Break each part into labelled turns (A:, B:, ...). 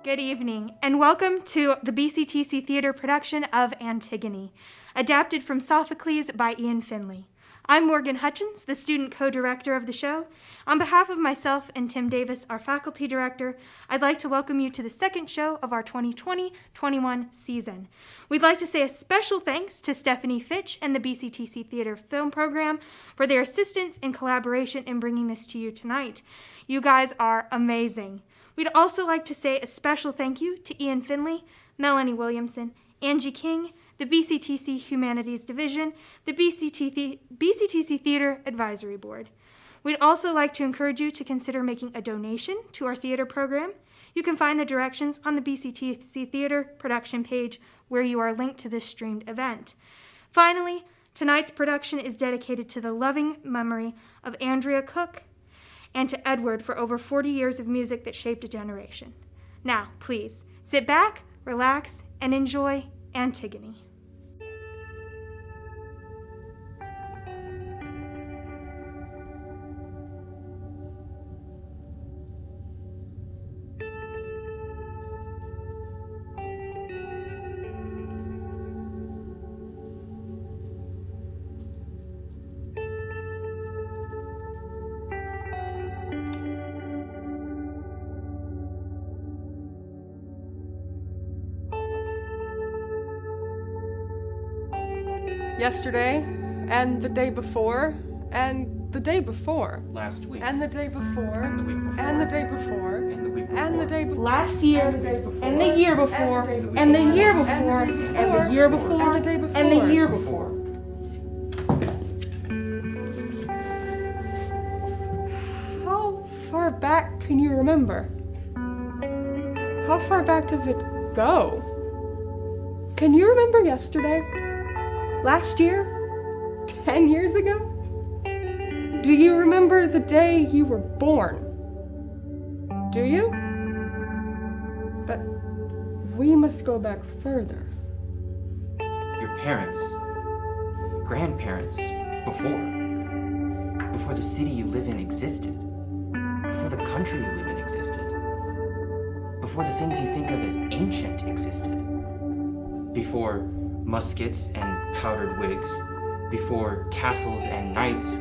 A: Good evening, and welcome to the BCTC Theatre production of Antigone, adapted from Sophocles by Ian Finley. I'm Morgan Hutchins, the student co-director of the show. On behalf of myself and Tim Davis, our faculty director, I'd like to welcome you to the second show of our 2020-21 season. We'd like to say a special thanks to Stephanie Fitch and the BCTC Theatre Film Program for their assistance and collaboration in bringing this to you tonight. You guys are amazing. We'd also like to say a special thank you to Ian Finley, Melanie Williamson, Angie King, the BCTC Humanities Division, the BCTC Theatre Advisory Board. We'd also like to encourage you to consider making a donation to our theater program. You can find the directions on the BCTC Theatre production page where you are linked to this streamed event. Finally, tonight's production is dedicated to the loving memory of Andrea Cook and to Edward for over 40 years of music that shaped a generation. Now, please, sit back, relax, and enjoy Antigone.
B: Yesterday, and the day before, and the day before.
C: Last week.
B: And the day before.
C: And the week before.
B: And the day before.
C: And the week before.
B: And the day before.
D: Last year,
B: And the day before.
D: and the year before, and the year before, and the year before,
B: And the day before.
D: and the year before.
B: How far back can you remember? How far back does it go? Can you remember yesterday? Last year? 10 years ago? Do you remember the day you were born? Do you? But we must go back further.
C: Your parents, grandparents, before the city you live in existed, before the country you live in existed, before the things you think of as ancient existed, before muskets and powdered wigs, before castles and knights,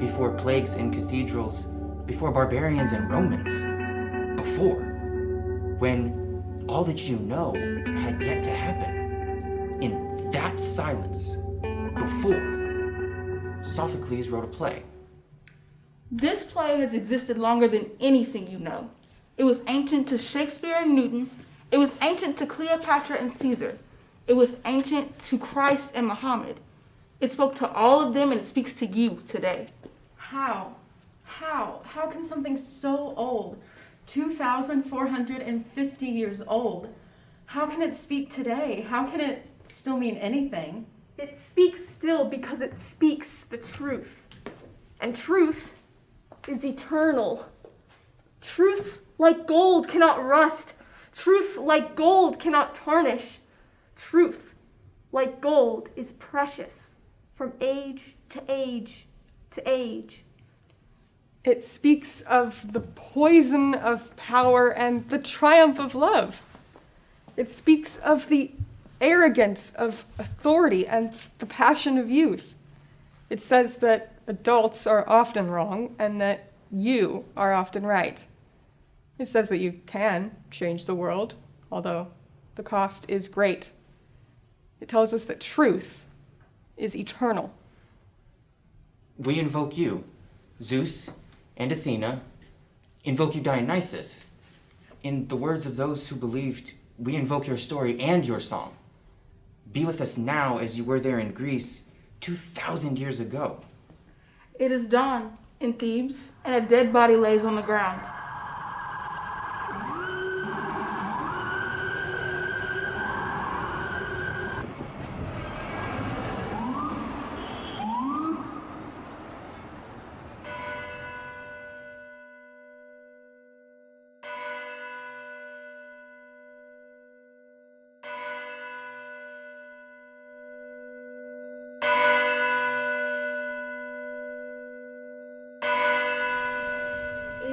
C: before plagues and cathedrals, before barbarians and Romans, before, when all that you know had yet to happen. In that silence, before, Sophocles wrote a play.
D: This play has existed longer than anything you know. It was ancient to Shakespeare and Newton. It was ancient to Cleopatra and Caesar. It was ancient to Christ and Muhammad. It spoke to all of them and it speaks to you today.
E: How? How can something so old, 2,450 years old, how can it speak today? How can it still mean anything?
F: It speaks still because it speaks the truth. And truth is eternal. Truth like gold cannot rust. Truth like gold cannot tarnish. Truth, like gold, is precious from age to age to age.
B: It speaks of the poison of power and the triumph of love. It speaks of the arrogance of authority and the passion of youth. It says that adults are often wrong and that you are often right. It says that you can change the world, although the cost is great. It tells us that truth is eternal.
C: We invoke you, Zeus and Athena, invoke you, Dionysus. In the words of those who believed, we invoke your story and your song. Be with us now as you were there in Greece 2,000 years ago.
D: It is dawn in Thebes, and a dead body lays on the ground.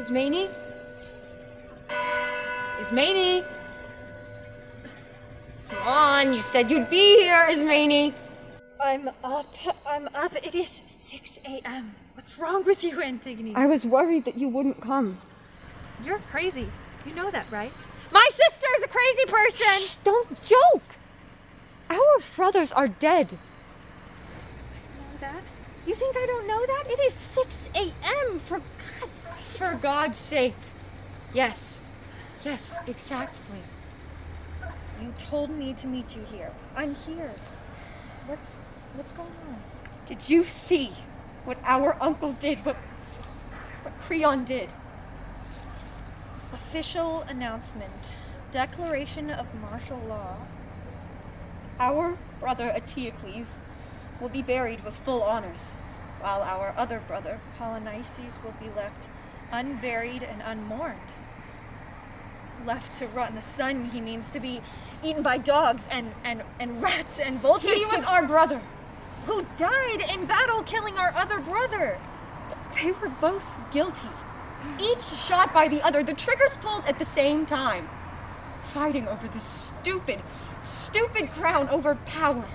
F: Ismene? Ismene?
G: Come on, you said you'd be here, Ismene.
H: I'm up. It is 6 a.m. What's wrong with you, Antigone?
B: I was worried that you wouldn't come.
H: You're crazy. You know that, right? My sister is a crazy person!
B: Shh, don't joke! Our brothers are dead.
H: Know that? You think I don't know that? It is 6 a.m. for God's sake.
G: For God's sake. Yes, exactly.
H: You told me to meet you here. I'm here. What's going on?
G: Did you see what our uncle did, what Creon did?
H: Official announcement. Declaration of martial law.
G: Our brother Eteocles will be buried with full honors, while our other brother,
H: Polynices, will be left unburied and unmourned. Left to rot in the sun, he means, to be eaten by dogs and rats and vultures.
G: He was our brother.
H: Who died in battle killing our other brother.
G: They were both guilty. Each shot by the other, the triggers pulled at the same time. Fighting over this stupid crown, over power.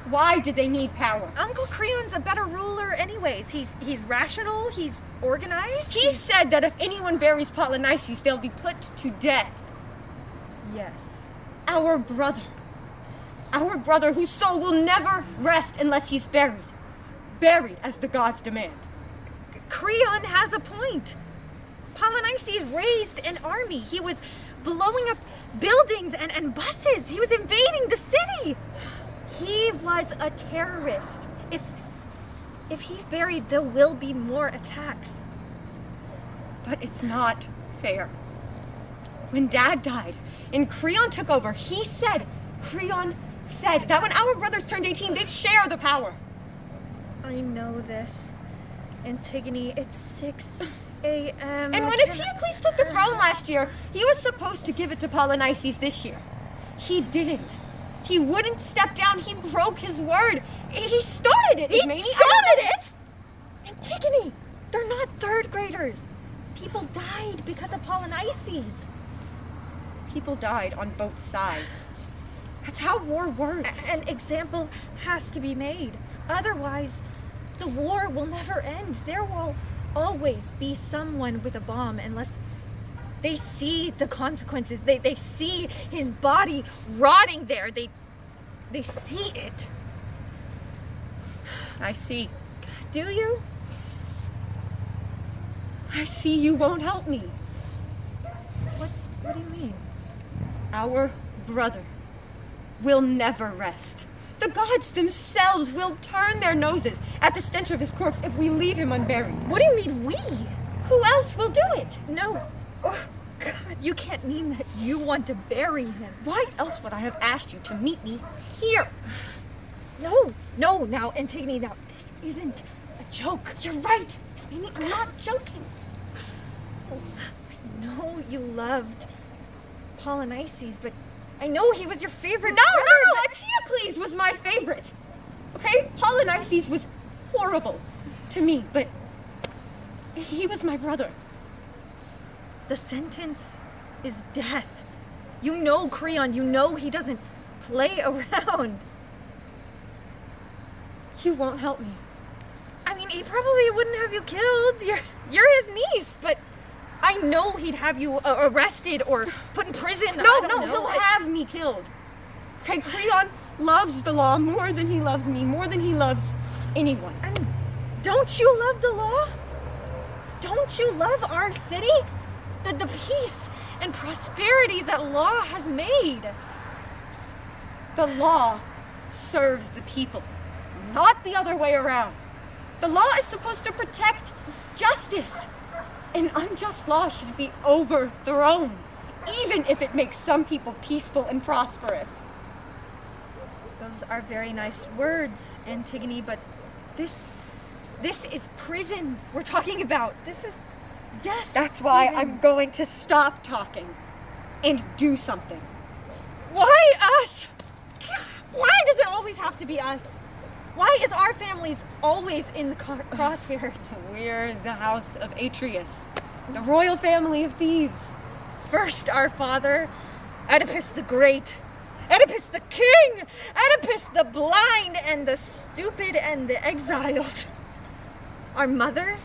G: Why did they need power?
H: Uncle Creon's a better ruler anyways. He's rational, he's organized.
G: He said that if anyone buries Polynices, they'll be put to death.
H: Yes.
G: Our brother whose soul will never rest unless he's buried. Buried as the gods demand.
H: Creon has a point. Polynices raised an army. He was blowing up buildings and buses. He was invading the city. He was a terrorist. If he's buried, there will be more attacks.
G: But it's not fair. When Dad died and Creon took over, Creon said that when our brothers turned 18, they'd share the power.
H: I know this. Antigone, it's 6 a.m.
G: And when Eteocles took the throne last year, he was supposed to give it to Polynices this year. He didn't. He wouldn't step down. He broke his word. He started it.
H: He started it? Antigone, they're not third graders. People died because of Polynices.
G: People died on both sides. That's how war works.
H: An example has to be made. Otherwise, the war will never end. There will always be someone with a bomb unless they see the consequences. They see his body rotting there. They see it.
G: I see.
H: Do you?
G: I see you won't help me.
H: What do you mean?
G: Our brother will never rest. The gods themselves will turn their noses at the stench of his corpse if we leave him unburied.
H: What do you mean, we?
G: Who else will do it?
H: No. Oh, God, you can't mean that you want to bury him.
G: Why else would I have asked you to meet me here?
H: No, now, Antigone, now, this isn't a joke.
G: You're right, Ismene, I'm not joking.
H: I know you loved Polynices, but I know he was your favorite.
G: No, Eteocles was my favorite. Okay, Polynices was horrible to me, but he was my brother.
H: The sentence is death. You know Creon, you know he doesn't play around.
G: You won't help me.
H: I mean, he probably wouldn't have you killed. You're his niece, but I know he'd have you arrested or put in prison.
G: No, he'll have me killed. Okay, Creon loves the law more than he loves me, more than he loves anyone.
H: And don't you love the law? Don't you love our city? The peace and prosperity that law has made.
G: The law serves the people, not the other way around. The law is supposed to protect justice. An unjust law should be overthrown, even if it makes some people peaceful and prosperous.
H: Those are very nice words, Antigone, but this is prison we're talking about. This is death.
G: That's why I'm going to stop talking and do something.
H: Why us? Why does it always have to be us? Why is our families always in the crosshairs?
G: We're the house of Atreus, the royal family of Thebes.
H: First our father, Oedipus the Great, Oedipus the king! Oedipus the blind and the stupid and the exiled. Our mother,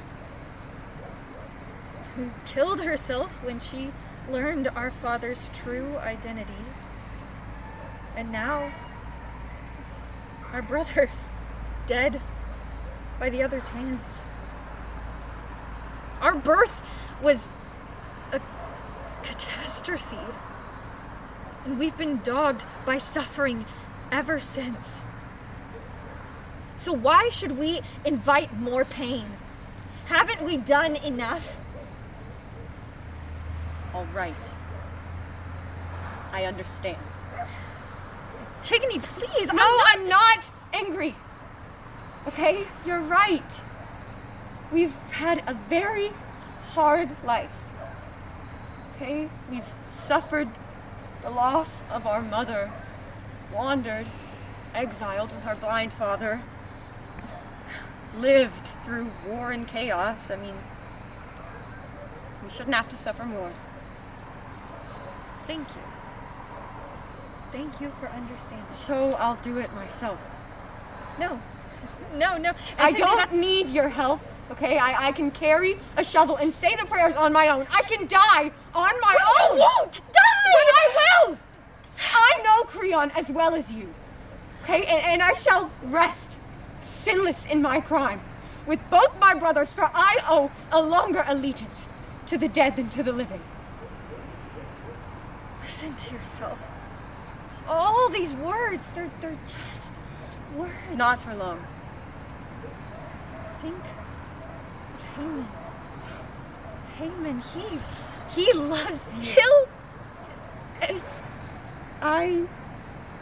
H: who killed herself when she learned our father's true identity. And now, our brothers, dead by the other's hands. Our birth was a catastrophe. And we've been dogged by suffering ever since. So why should we invite more pain? Haven't we done enough?
G: All right. I understand.
H: Antigone, please.
G: No, I'm not angry. Okay? You're right. We've had a very hard life. Okay? We've suffered the loss of our mother, wandered, exiled with our blind father, lived through war and chaos. I mean, we shouldn't have to suffer more.
H: Thank you. Thank you for understanding.
G: So I'll do it myself.
H: No.
G: I
H: Antigone,
G: don't need your help, okay? I can carry a shovel and say the prayers on my own. I can die on my own.
H: You won't die!
G: But I will! I know Creon as well as you, okay? And I shall rest, sinless in my crime, with both my brothers, for I owe a longer allegiance to the dead than to the living.
H: Listen to yourself. All these words, they're just words.
G: Not for long.
H: Think of Haemon. Haemon, he loves you.
G: I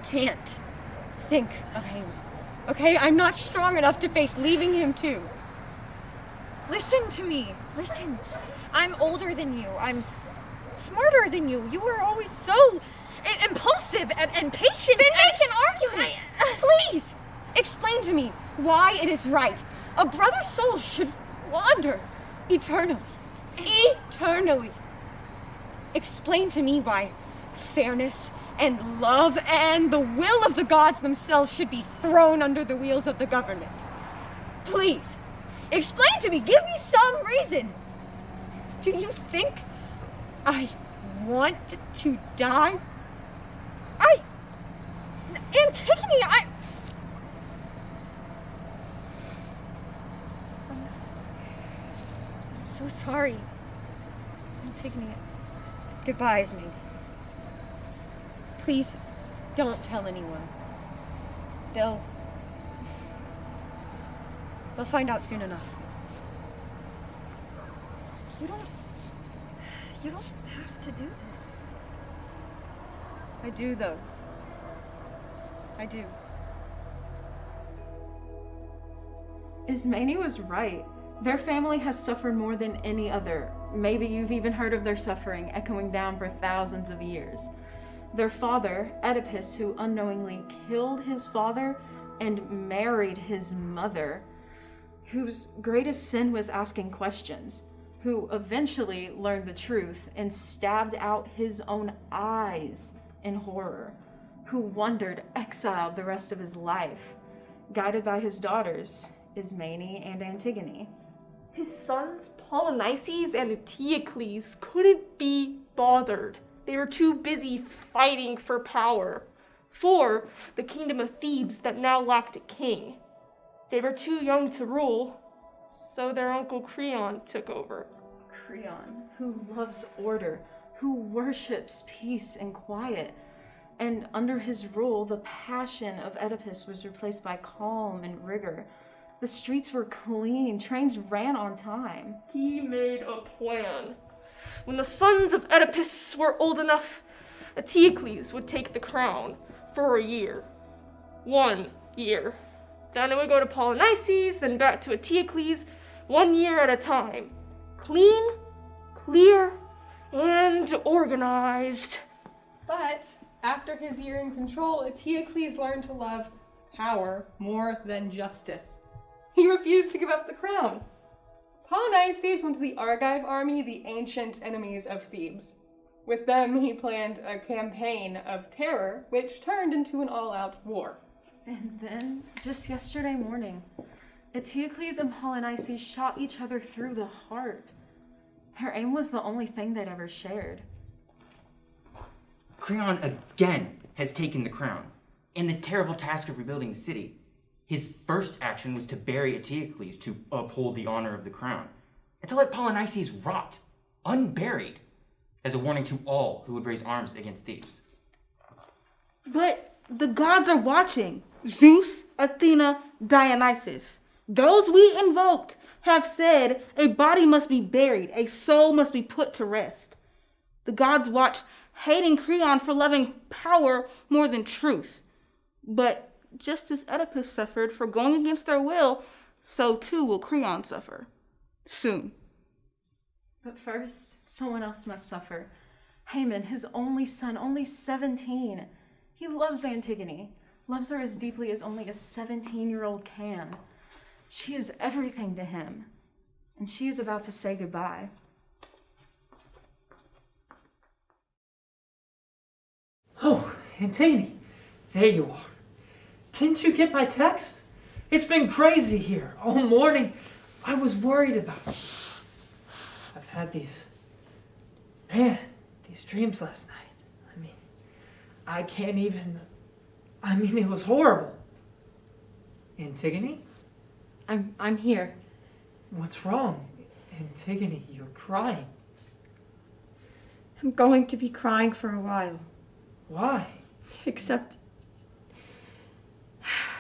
G: can't think of Haemon. Okay, I'm not strong enough to face leaving him too.
H: Listen to me. Listen. I'm older than you. I'm smarter than you. You were always so impulsive and patient.
G: Then make an argument. Please, explain to me why it is right a brother's soul should wander eternally. Eternally. Explain to me why fairness and love and the will of the gods themselves should be thrown under the wheels of the government. Please, explain to me. Give me some reason. Do you think I want to die?
H: Antigone, I'm so sorry. Antigone.
G: Goodbye, Ismene. Please, don't tell anyone. They'll find out soon enough.
H: You don't have to do this.
G: I do, though. I do.
B: Ismene was right. Their family has suffered more than any other. Maybe you've even heard of their suffering echoing down for thousands of years. Their father, Oedipus, who unknowingly killed his father and married his mother, whose greatest sin was asking questions, who eventually learned the truth and stabbed out his own eyes in horror, who wandered exiled the rest of his life, guided by his daughters, Ismene and Antigone.
F: His sons, Polynices and Eteocles, couldn't be bothered. They were too busy fighting for power, for the kingdom of Thebes that now lacked a king. They were too young to rule, so their uncle Creon took over.
B: Creon, who loves order, who worships peace and quiet. And under his rule, the passion of Oedipus was replaced by calm and rigor. The streets were clean, trains ran on time.
F: He made a plan. When the sons of Oedipus were old enough, Eteocles would take the crown for a year. 1 year. Then it would go to Polynices, then back to Eteocles, 1 year at a time. Clean, clear, and organized.
B: But after his year in control, Eteocles learned to love power more than justice. He refused to give up the crown. Polynices went to the Argive army, the ancient enemies of Thebes. With them, he planned a campaign of terror, which turned into an all-out war.
E: And then, just yesterday morning, Eteocles and Polynices shot each other through the heart. Their aim was the only thing they'd ever shared.
C: Creon again has taken the crown, and the terrible task of rebuilding the city. His first action was to bury Eteocles to uphold the honor of the crown, and to let Polynices rot, unburied, as a warning to all who would raise arms against Thebes.
D: But the gods are watching. Zeus, Athena, Dionysus. Those we invoked have said a body must be buried, a soul must be put to rest. The gods watch, hating Creon for loving power more than truth. But just as Oedipus suffered for going against their will, so too will Creon suffer. Soon.
E: But first, someone else must suffer. Haemon, his only son, only 17. He loves Antigone, loves her as deeply as only a 17-year-old can. She is everything to him, and she is about to say goodbye.
I: Oh, Antigone, there you are. Didn't you get my text? It's been crazy here all morning. I was worried about it. I've had these dreams last night. It was horrible. Antigone?
G: I'm here.
I: What's wrong? Antigone, you're crying.
G: I'm going to be crying for a while.
I: Why?
G: Except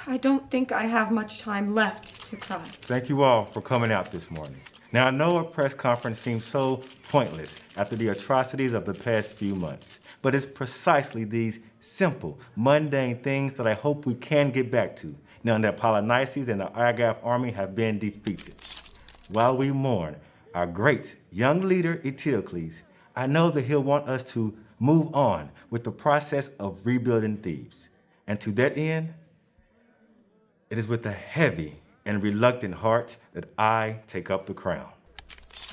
G: I don't think I have much time left to cry.
J: Thank you all for coming out this morning. Now, I know a press conference seems so pointless after the atrocities of the past few months, but it's precisely these simple, mundane things that I hope we can get back to, now that Polynices and the Argive army have been defeated. While we mourn our great young leader, Eteocles, I know that he'll want us to move on with the process of rebuilding Thebes. And to that end, it is with a heavy and reluctant heart that I take up the crown.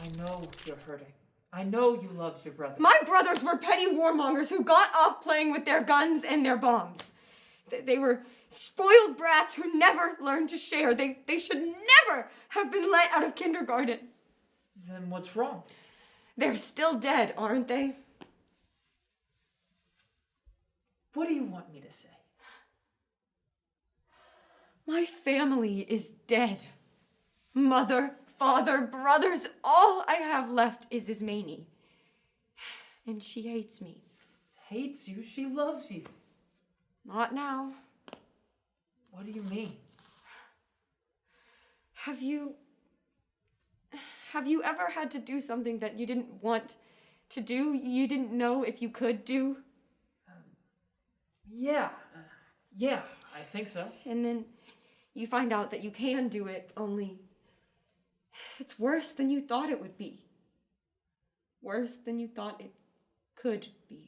I: I know you're hurting. I know you loved your brother.
G: My brothers were petty warmongers who got off playing with their guns and their bombs. They were spoiled brats who never learned to share. They should never have been let out of kindergarten.
I: Then what's wrong?
G: They're still dead, aren't they?
I: What do you want me to say?
G: My family is dead. Mother, father, brothers, all I have left is Ismene. And she hates me.
I: Hates you? She loves you.
G: Not now.
I: What do you mean?
G: Have you ever had to do something that you didn't want to do? You didn't know if you could do?
I: Yeah, I think so.
G: And then you find out that you can do it, only it's worse than you thought it would be. Worse than you thought it could be.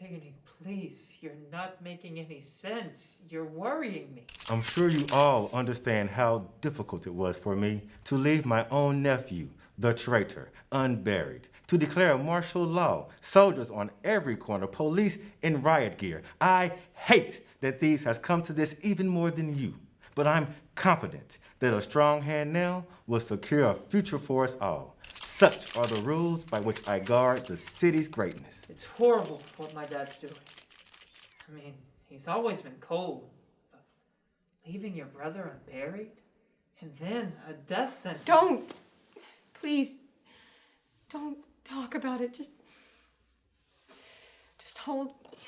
I: Antigone, please, you're not making any sense. You're worrying me.
J: I'm sure you all understand how difficult it was for me to leave my own nephew, the traitor, unburied, to declare martial law, soldiers on every corner, police in riot gear. I hate that Thebes has come to this even more than you, but I'm confident that a strong hand now will secure a future for us all. Such are the rules by which I guard the city's greatness.
I: It's horrible what my dad's doing. He's always been cold. But leaving your brother unburied? And then a death sentence.
G: Don't! Please, don't talk about it. Just hold me.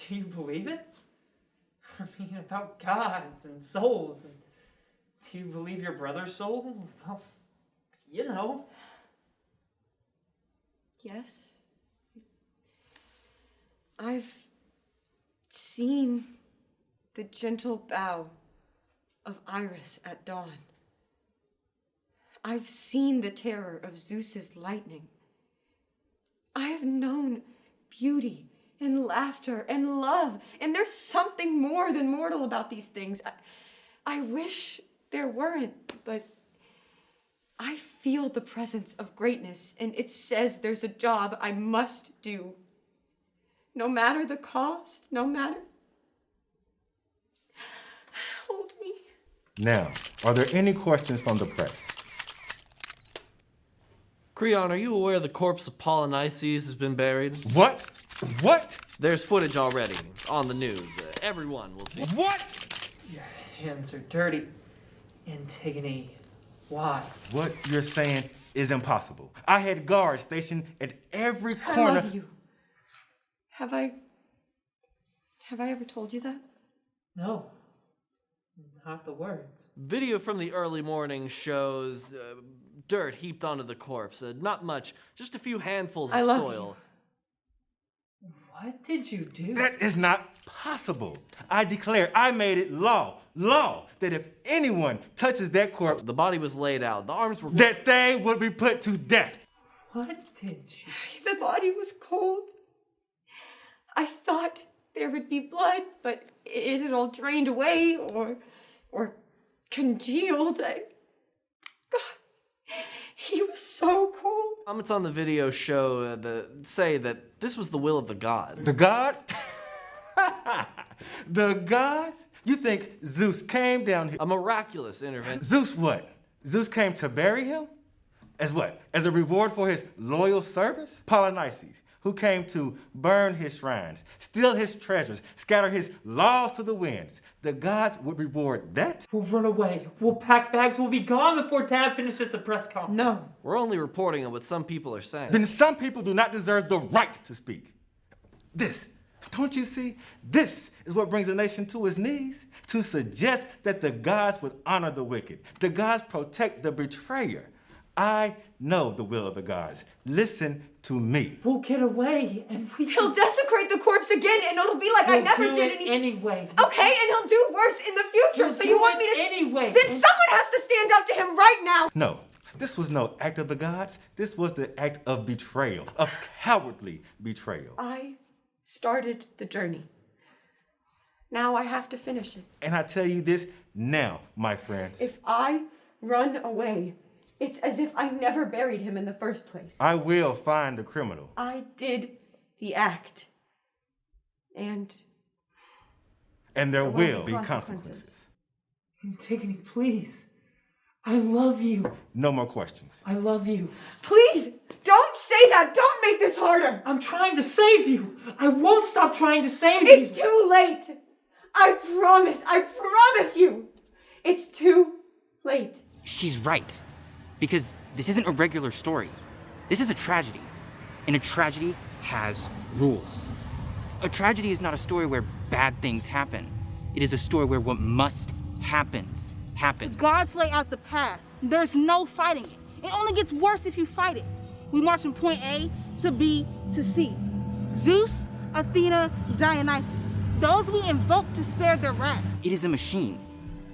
I: Do you believe it? About gods and souls. And do you believe your brother's soul? Well, you know.
G: Yes. I've seen the gentle bow of Iris at dawn. I've seen the terror of Zeus's lightning. I have known beauty and laughter and love, and there's something more than mortal about these things. I wish there weren't, but I feel the presence of greatness, and it says there's a job I must do. No matter the cost, no matter. Hold me.
J: Now, are there any questions from the press?
K: Creon, are you aware the corpse of Polynices has been buried?
J: What? What?
K: There's footage already on the news. Everyone will see.
J: What?
I: Your hands are dirty. Antigone, why?
J: What you're saying is impossible. I had guards stationed at every corner.
G: I love you. Have I ever told you that?
I: No, not the words.
K: Video from the early morning shows dirt heaped onto the corpse. Not much, just a few handfuls of soil.
I: What did you do?
J: That is not possible. I declare I made it law, that if anyone touches that corpse,
K: the body was laid out. The arms were...
J: that they would be put to death.
I: What did you...
G: The body was cold. I thought there would be blood, but it had all drained away or congealed. God, he was so cold.
K: Comments on the video show say that this was the will of the gods.
J: The gods? The gods? You think Zeus came down here?
K: A miraculous intervention.
J: Zeus what? Zeus came to bury him? As what? As a reward for his loyal service? Polynices, who came to burn his shrines, steal his treasures, scatter his laws to the winds. The gods would reward that?
I: We'll run away. We'll pack bags. We'll be gone before Dad finishes the press conference.
G: No.
K: We're only reporting on what some people are saying.
J: Then some people do not deserve the right to speak. This, don't you see? This is what brings a nation to its knees, to suggest that the gods would honor the wicked. The gods protect the betrayer. I know the will of the gods. Listen to me.
I: We'll get away and we...
G: He'll desecrate the corpse again and it'll be like I never did anything.
I: Anyway.
G: Okay, and he'll do worse in the future.
I: He'll
G: so
I: do
G: you want
I: it
G: me to...
I: anyway.
G: Then someone has to stand up to him right now.
J: No, this was no act of the gods. This was the act of betrayal, of cowardly betrayal.
G: I started the journey. Now I have to finish it.
J: And I tell you this now, my friends.
G: If I run away, it's as if I never buried him in the first place.
J: I will find the criminal.
G: I did the act. And
J: there will be consequences.
I: Antigone, please. I love you.
J: No more questions.
I: I love you.
G: Please, don't say that. Don't make this harder.
I: I'm trying to save you. I won't stop trying to save you.
G: It's too late. I promise you. It's too late.
C: She's right. Because this isn't a regular story. This is a tragedy. And a tragedy has rules. A tragedy is not a story where bad things happen. It is a story where what must happens.
L: The gods lay out the path. There's no fighting it. It only gets worse if you fight it. We march from point A to B to C. Zeus, Athena, Dionysus. Those we invoke to spare their wrath.
C: It is a machine.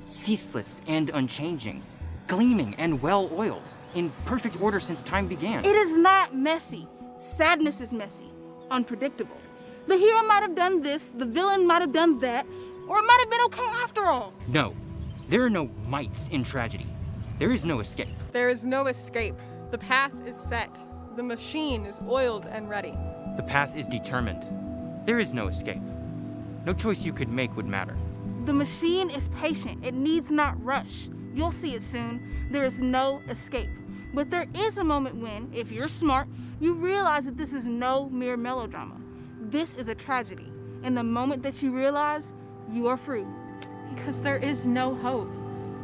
C: Ceaseless and unchanging. Gleaming and well-oiled. In perfect order since time began.
L: It is not messy. Sadness is messy. Unpredictable. The hero might have done this, the villain might have done that, or it might have been okay after all.
C: No. There are no mights in tragedy. There is no escape.
B: There is no escape. The path is set. The machine is oiled and ready.
C: The path is determined. There is no escape. No choice you could make would matter.
L: The machine is patient. It needs not rush. You'll see it soon. There is no escape. But there is a moment when, if you're smart, you realize that this is no mere melodrama. This is a tragedy. And the moment that you realize, you are free.
E: Because there is no hope.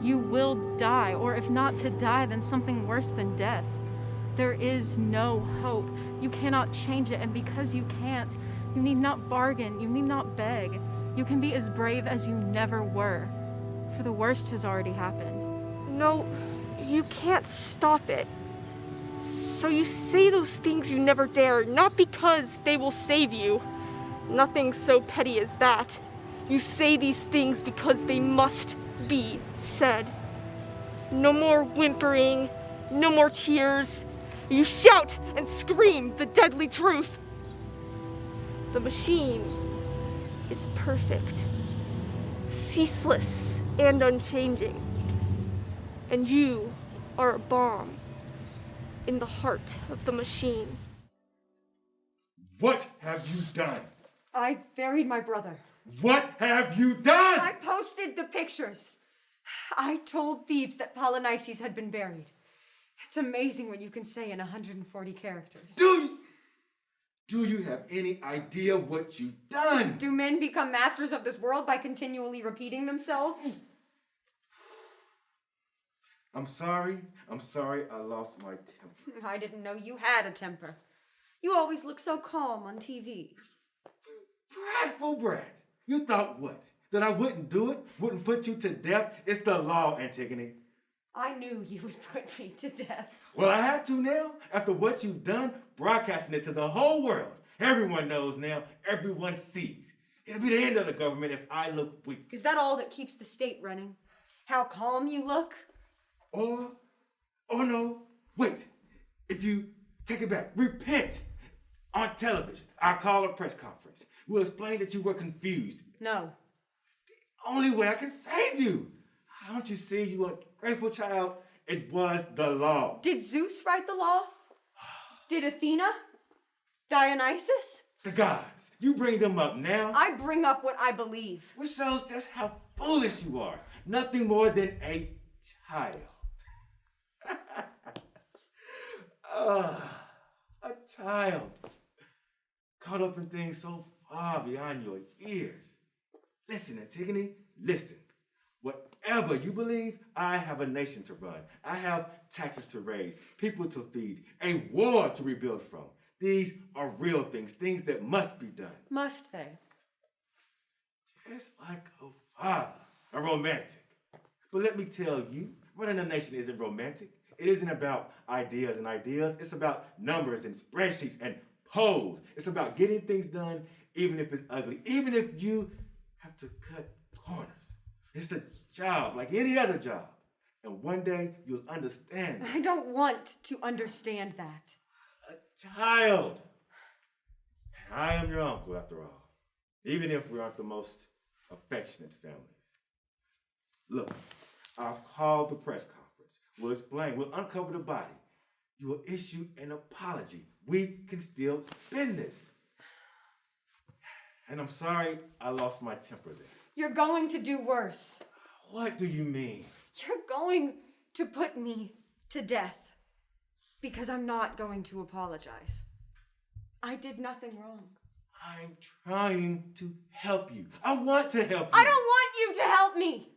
E: You will die, or if not to die, then something worse than death. There is no hope. You cannot change it, and because you can't, you need not bargain, you need not beg. You can be as brave as you never were, for the worst has already happened.
F: No, you can't stop it. So you say those things you never dare, not because they will save you. Nothing so petty as that. You say these things because they must be said. No more whimpering, no more tears. You shout and scream the deadly truth. The machine is perfect, ceaseless and unchanging. And you are a bomb in the heart of the machine.
M: What have you done?
G: I buried my brother.
M: What have you done?
G: I posted the pictures. I told Thebes that Polynices had been buried. It's amazing what you can say in 140 characters.
M: Do you have any idea what you've done?
G: Do men become masters of this world by continually repeating themselves?
M: I'm sorry I lost my temper.
G: I didn't know you had a temper. You always look so calm on TV.
M: Bradful brat. You thought what? That I wouldn't do it? Wouldn't put you to death? It's the law, Antigone.
G: I knew you would put me to death.
M: Well, I have to now. After what you've done, broadcasting it to the whole world. Everyone knows now. Everyone sees. It'll be the end of the government if I look weak.
G: Is that all that keeps the state running? How calm you look?
M: Or no. Wait. If you take it back, repent. On television, I'll call a press conference. We'll explain that you were confused.
G: No.
M: It's the only way I can save you. Don't you see, you ungrateful child? It was the law.
G: Did Zeus write the law? Did Athena? Dionysus?
M: The gods. You bring them up now.
G: I bring up what I believe.
M: Which shows just how foolish you are. Nothing more than a child. A child. Caught up in things so far beyond your years. Listen, Antigone, listen. Whatever you believe, I have a nation to run. I have taxes to raise, people to feed, a war to rebuild from. These are real things, things that must be done.
G: Must they?
M: Just like a father, a romantic. But let me tell you, running a nation isn't romantic. It isn't about ideas and ideas. It's about numbers and spreadsheets and polls. It's about getting things done, even if it's ugly, even if you have to cut corners. It's a job like any other job. And one day you'll understand.
G: I don't want to understand that.
M: A child. And I am your uncle, after all. Even if we aren't the most affectionate families. Look, I'll call the press conference. We'll explain. We'll uncover the body. You will issue an apology. We can still spend this. And I'm sorry I lost my temper there.
G: You're going to do worse.
M: What do you mean?
G: You're going to put me to death because I'm not going to apologize. I did nothing wrong.
M: I'm trying to help you. I want to help you.
G: I don't want you to help me.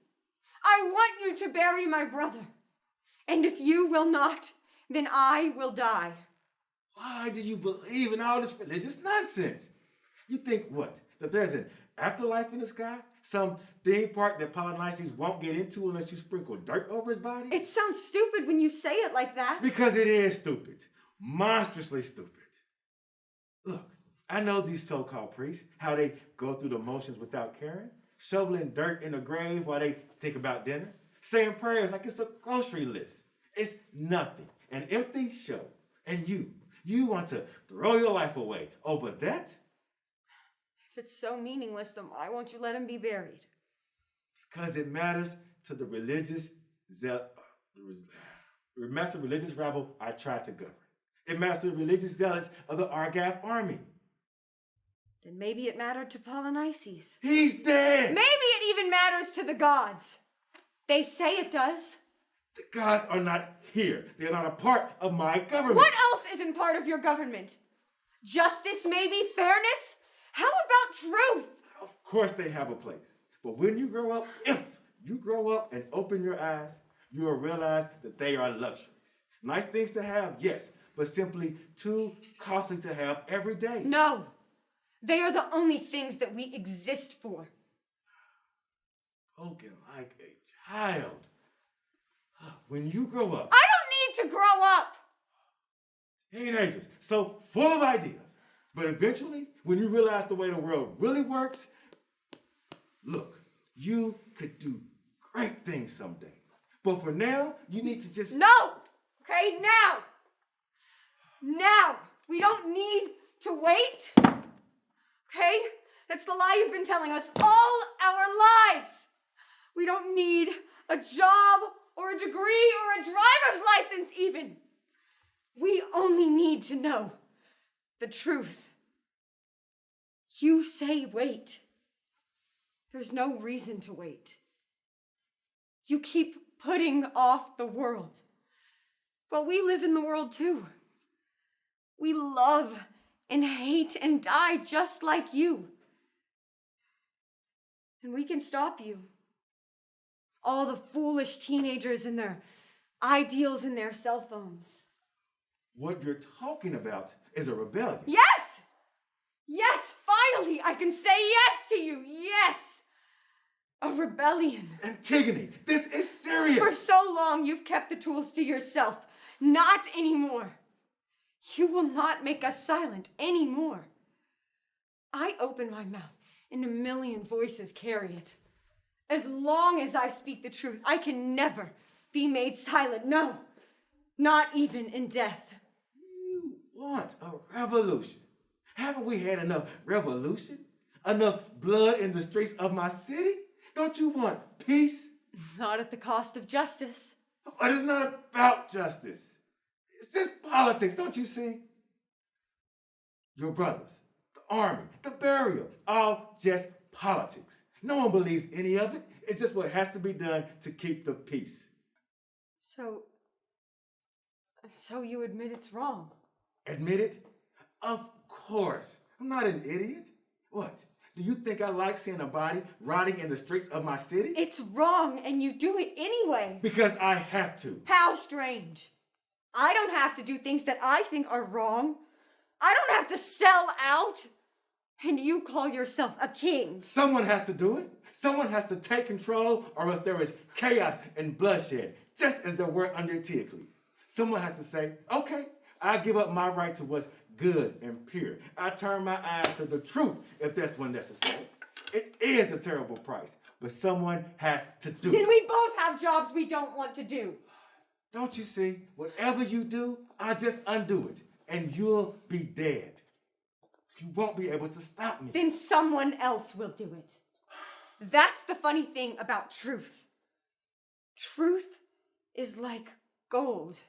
G: I want you to bury my brother. And if you will not, then I will die.
M: Why do you believe in all this religious nonsense? You think what? That there's an afterlife in the sky? Some theme park that Polynices won't get into unless you sprinkle dirt over his body?
G: It sounds stupid when you say it like that.
M: Because it is stupid. Monstrously stupid. Look, I know these so-called priests, how they go through the motions without caring, shoveling dirt in the grave while they think about dinner, saying prayers like it's a grocery list. It's nothing, an empty show. And you want to throw your life away over that?
G: If it's so meaningless, then why won't you let him be buried?
M: Because it matters to the religious matters to the religious rabble I tried to govern. It matters to the religious zealots of the Argive army.
G: Then maybe it mattered to Polynices.
M: He's dead!
G: Maybe it even matters to the gods. They say it does.
M: The gods are not here. They are not a part of my government.
G: What else isn't part of your government? Justice, maybe? Fairness? How about truth?
M: Of course they have a place. But when you grow up, if you grow up and open your eyes, you will realize that they are luxuries. Nice things to have, yes, but simply too costly to have every day.
G: No. They are the only things that we exist for.
M: Spoken like a child. When you grow up...
G: I don't need to grow up!
M: Teenagers, so full of ideas. But eventually, when you realize the way the world really works, look, you could do great things someday. But for now, you need to just...
G: No! Okay, now! Now! We don't need to wait. Okay? That's the lie you've been telling us all our lives. We don't need a job or a degree or a driver's license even. We only need to know the truth. You say wait. There's no reason to wait. You keep putting off the world. But we live in the world too. We love and hate and die just like you. And we can stop you. All the foolish teenagers and their ideals in their cell phones.
M: What you're talking about is a rebellion.
G: Yes! Yes, finally I can say yes to you. Yes! A rebellion.
M: Antigone, this is serious.
G: For so long you've kept the tools to yourself. Not anymore. You will not make us silent anymore. I open my mouth and a million voices carry it. As long as I speak the truth, I can never be made silent. No, not even in death.
M: You want a revolution? Haven't we had enough revolution? Enough blood in the streets of my city? Don't you want peace?
G: Not at the cost of justice.
M: But it's not about justice. It's just politics, don't you see? Your brothers, the army, the burial, all just politics. No one believes any of it. It's just what has to be done to keep the peace.
G: So you admit it's wrong?
M: Admit it? Of course. I'm not an idiot. What? Do you think I like seeing a body rotting in the streets of my city?
G: It's wrong, and you do it anyway.
M: Because I have to.
G: How strange. I don't have to do things that I think are wrong. I don't have to sell out. And you call yourself a king.
M: Someone has to do it. Someone has to take control, or else there is chaos and bloodshed, just as there were under Theocles. Someone has to say, okay, I give up my right to what's good and pure. I turn my eyes to the truth, if that's one necessary. It is a terrible price, but someone has to do it.
G: Then we both have jobs we don't want to do.
M: Don't you see? Whatever you do, I just undo it, and you'll be dead. You won't be able to stop me.
G: Then someone else will do it. That's the funny thing about truth. Truth is like gold.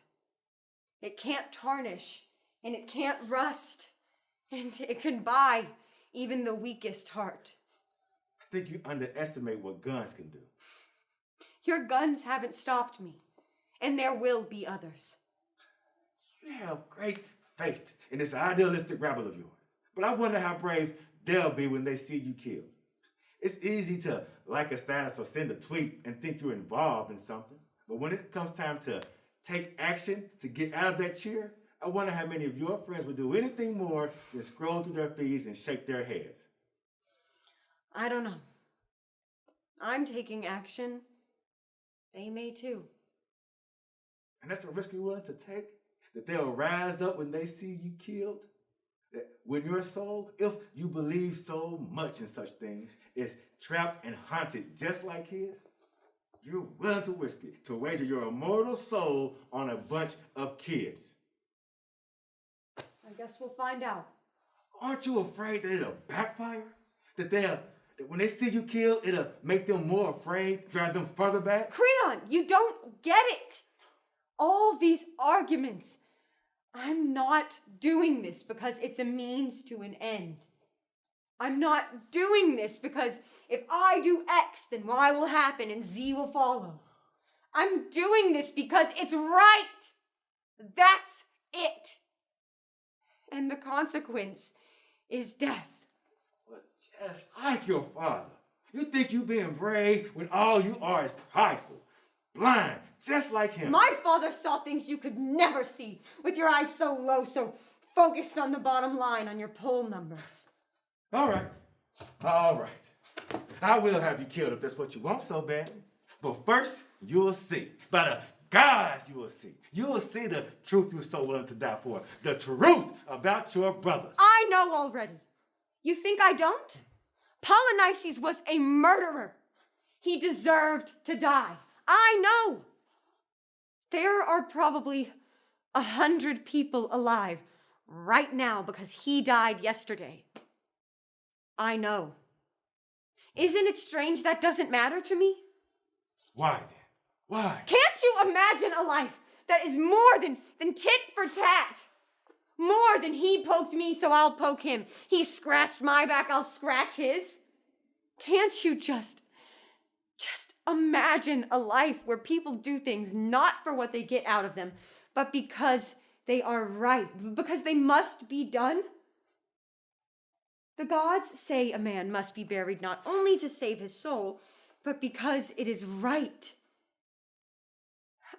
G: It can't tarnish, and it can't rust, and it can buy even the weakest heart.
M: I think you underestimate what guns can do.
G: Your guns haven't stopped me, and there will be others.
M: You have great faith in this idealistic rabble of yours, but I wonder how brave they'll be when they see you killed. It's easy to like a status or send a tweet and think you're involved in something, but when it comes time to take action to get out of that chair, I wonder how many of your friends would do anything more than scroll through their feeds and shake their heads.
G: I don't know. I'm taking action. They may too.
M: And that's a risk you're willing to take? That they'll rise up when they see you killed? That when your soul, if you believe so much in such things, is trapped and haunted just like his? You're willing to risk it, to wager your immortal soul on a bunch of kids.
G: I guess we'll find out.
M: Aren't you afraid that it'll backfire? That when they see you killed, it'll make them more afraid, drive them further back?
G: Creon, you don't get it. All these arguments. I'm not doing this because it's a means to an end. I'm not doing this because if I do X, then Y will happen and Z will follow. I'm doing this because it's right. That's it. And the consequence is death.
M: But just like your father, you think you being brave when all you are is prideful, blind, just like him.
G: My father saw things you could never see, with your eyes so low, so focused on the bottom line on your poll numbers.
M: All right. I will have you killed if that's what you want so badly. But first, you'll see. By the gods, you will see. You will see the truth you're so willing to die for. The truth about your brothers.
G: I know already. You think I don't? Polynices was a murderer. He deserved to die. I know. There are probably 100 people alive right now because he died yesterday. I know. Isn't it strange that doesn't matter to me?
M: Why then? Why?
G: Can't you imagine a life that is more than tit for tat? More than he poked me, so I'll poke him. He scratched my back, I'll scratch his. Can't you just imagine a life where people do things not for what they get out of them, but because they are right, because they must be done? The gods say a man must be buried not only to save his soul, but because it is right.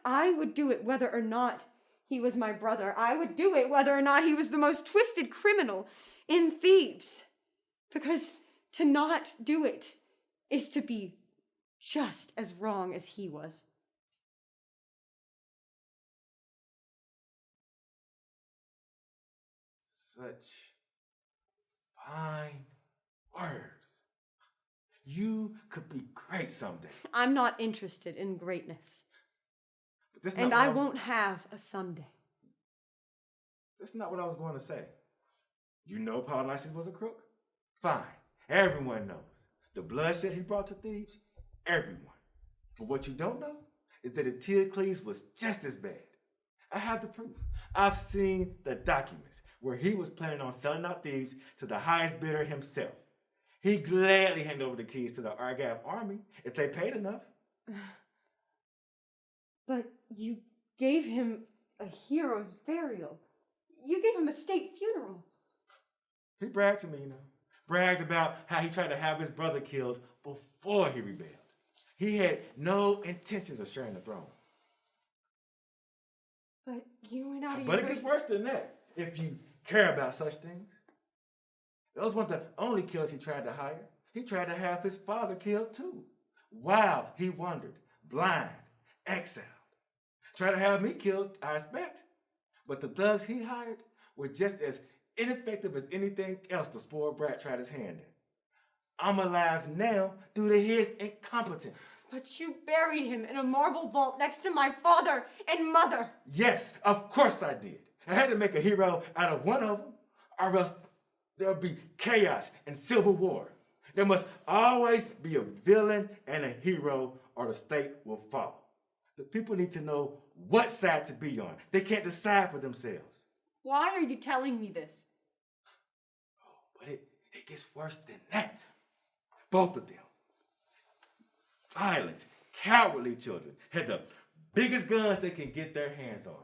G: I would do it whether or not he was my brother. I would do it whether or not he was the most twisted criminal in Thebes. Because to not do it is to be just as wrong as he was.
M: Such fine words. You could be great someday.
G: I'm not interested in greatness.
M: But that's
G: And
M: not what
G: I won't have a someday.
M: That's not what I was going to say. You know Polynices was a crook? Fine. Everyone knows. The bloodshed he brought to Thebes, everyone. But what you don't know is that Eteocles was just as bad. I have the proof. I've seen the documents where he was planning on selling out Thebes to the highest bidder himself. He gladly handed over the keys to the Argive army if they paid enough.
G: But you gave him a hero's burial. You gave him a state funeral.
M: He bragged to me, bragged about how he tried to have his brother killed before he rebelled. He had no intentions of sharing the throne.
G: But you went out of
M: But
G: your
M: it gets worse than that, if you care about such things. Those weren't the only killers he tried to hire. He tried to have his father killed too. While he wandered, blind, exiled. Tried to have me killed, I expect. But the thugs he hired were just as ineffective as anything else the spoiled brat tried his hand at. I'm alive now due to his incompetence.
G: But you buried him in a marble vault next to my father and mother.
M: Yes, of course I did. I had to make a hero out of one of them, or else there'll be chaos and civil war. There must always be a villain and a hero, or the state will fall. The people need to know what side to be on. They can't decide for themselves.
G: Why are you telling me this?
M: Oh, but it gets worse than that. Both of them. Violent, cowardly children had the biggest guns they can get their hands on.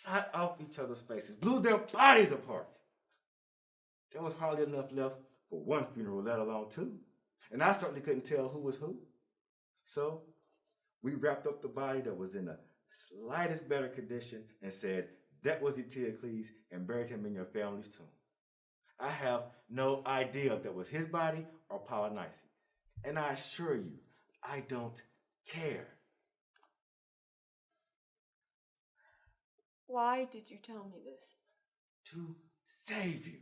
M: Shot off each other's faces, blew their bodies apart. There was hardly enough left for one funeral, let alone two. And I certainly couldn't tell who was who. So we wrapped up the body that was in the slightest better condition and said that was Eteocles and buried him in your family's tomb. I have no idea if that was his body or Polynices. And I assure you, I don't care.
G: Why did you tell me this?
M: To save you.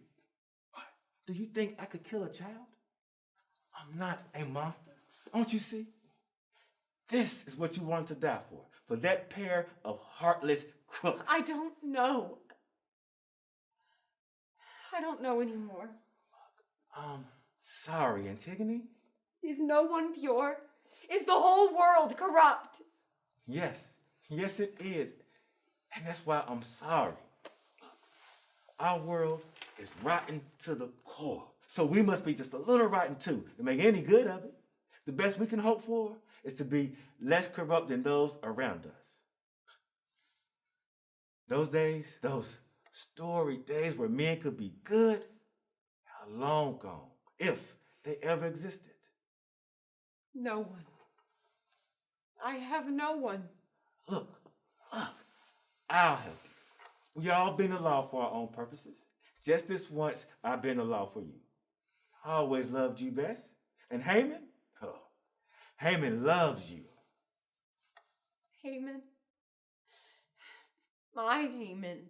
M: What? Do you think I could kill a child? I'm not a monster. Don't you see? This is what you wanted to die for that pair of heartless crooks.
G: I don't know. I don't know anymore.
M: I'm sorry, Antigone.
G: Is no one pure? Is the whole world corrupt?
M: Yes, it is. And that's why I'm sorry. Our world is rotten to the core. So we must be just a little rotten too to make any good of it. The best we can hope for is to be less corrupt than those around us. Those days, those storied days where men could be good, are long gone, if they ever existed.
G: No one. I have no one.
M: Look, I'll help you. We all bend the law for our own purposes. Just this once, I bend the law for you. I always loved you best. And Haemon? Oh, Haemon loves you.
G: Haemon? My Haemon.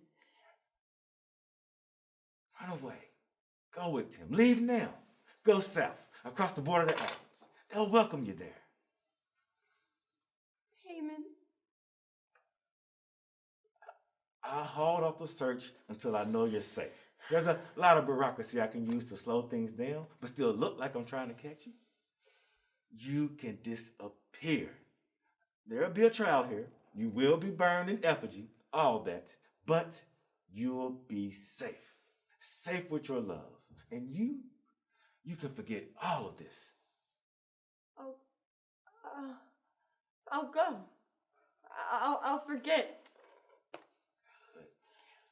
M: Run away. Go with him. Leave now. Go south, across the border to Athens. They'll welcome you there.
G: Haemon?
M: I'll hold off the search until I know you're safe. There's a lot of bureaucracy I can use to slow things down, but still look like I'm trying to catch you. You can disappear. There'll be a trial here. You will be burned in effigy, all that. But you'll be safe. Safe with your love. And you can forget all of this.
G: I'll go. I'll forget.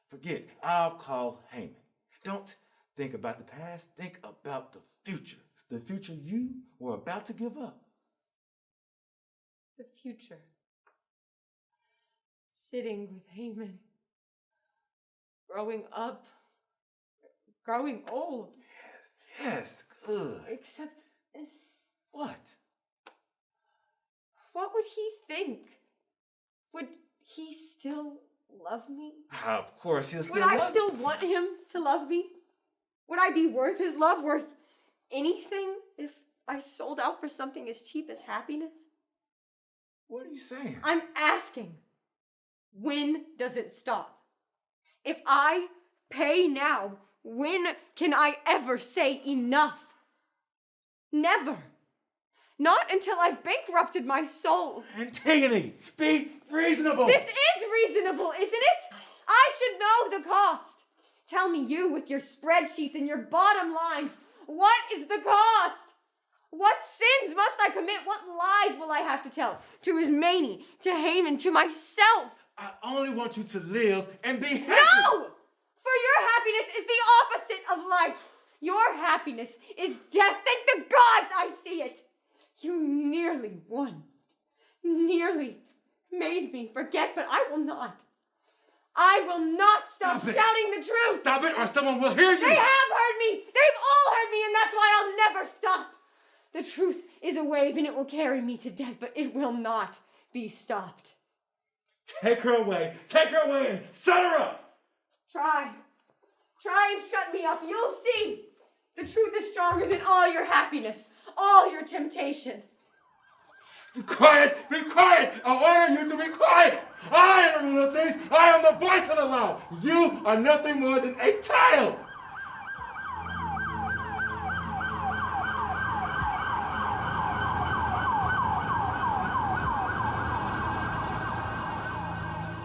M: Forget. I'll call Haemon. Don't think about the past. Think about the future. The future you were about to give up.
G: The future. Sitting with Haemon. Growing up. Growing old.
M: Yes, good.
G: Except...
M: What?
G: What would he think? Would he still love me?
M: Of course he'll still
G: Would I still want him to love me? Would I be worth his love, worth anything if I sold out for something as cheap as happiness?
M: What are you saying?
G: I'm asking, when does it stop? If I pay now, when can I ever say enough? Never. Not until I've bankrupted my soul.
M: Antigone, be reasonable.
G: This is reasonable, isn't it? I should know the cost. Tell me, you with your spreadsheets and your bottom lines, what is the cost? What sins must I commit? What lies will I have to tell? To Ismene, to Haemon, to myself?
M: I only want you to live and be happy.
G: No! For your happiness is the opposite of life. Your happiness is death. Thank the gods I see it. You nearly won. Nearly made me forget, but I will not. I will not stop shouting the truth.
M: Stop it or someone will hear you.
G: They have heard me. They've all heard me, and that's why I'll never stop. The truth is a wave, and it will carry me to death, but it will not be stopped.
M: Take her away. Take her away and shut her up.
G: Try and shut me up. You'll see. The truth is stronger than all your happiness, all your temptation.
M: Be quiet! Be quiet! I order you to be quiet! I am the ruler of things! I am the voice of the law! You are nothing more than a child!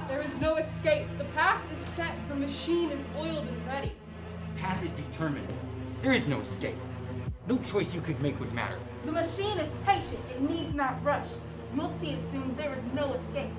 B: There is no escape. The path is set. The machine is oiled and ready.
N: The path is determined. There is no escape. No choice you could make would matter.
L: The machine is patient. It needs not rush. You'll see it soon. There is no escape.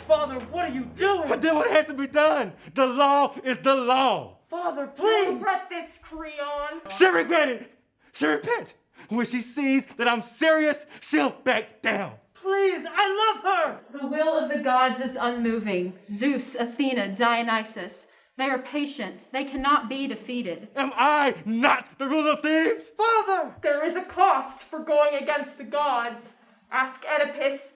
I: Father, what are you doing?
M: I did what had to be done. The law is the law.
I: Father, please.
F: Regret this, Creon.
M: She regretted. She repent. When she sees that I'm serious, she'll back down.
I: Please, I love her.
E: The will of the gods is unmoving. Zeus, Athena, Dionysus. They are patient. They cannot be defeated.
M: Am I not the ruler of Thebes?
I: Father!
F: There is a cost for going against the gods. Ask Oedipus.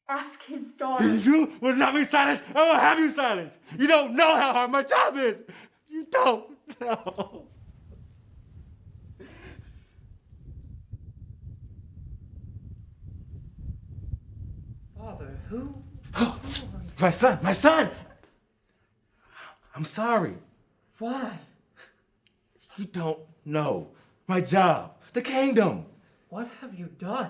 F: Ask his daughter.
M: You will not be silenced. I will have you silenced. You don't know how hard my job is. You don't know.
I: Father, who?
M: My son! I'm sorry.
I: Why?
M: You don't know. My job, the kingdom.
I: What have you done?